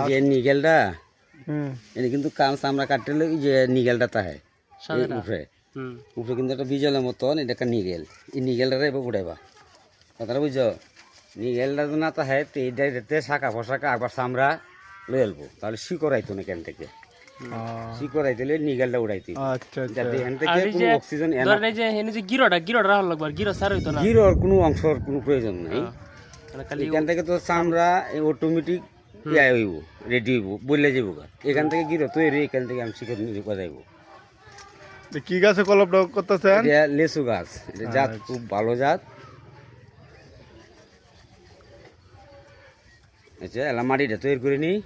যে নিগেলটা হুম এটা কিন্তু কাম চামড়া কাটতে এই যে নিগেলটা তাহে উপরে উপরে কিন্তু একটা বিজলের মতন এটা একটা নিগেল এই নিগেলটা এবার উঠাইবা কথাটা বুঝছো নিগেলটা তো না তাহে তো এইটাতে শাখা ফসাকা একবার চামড়া লয়ে এলবো তাহলে শিকড়াইতো না কেন থেকে শিকড়াইতে নিগেলটা উড়াইতে আচ্ছা আচ্ছা যাতে এখান থেকে কোনো অক্সিজেন ধরেন এই যে হেনে যে গিরোটা রাখা লাগবে আর গিরো সার হইতো না গিরোর কোনো অংশর কোনো প্রয়োজন নাই খালি এখান থেকে তো চামড়া অটোমেটিক ইয়া হইব রেডি হইব বললে যাব এখান থেকে গিরো তৈরি এখান থেকে আমি শিকড় নিয়ে যাইব কি গাছে কলপটা করতেছেন এটা লেসু গাছ এটা জাত খুব ভালো জাত আচ্ছা এলা মাটিটা তৈরি করে নিই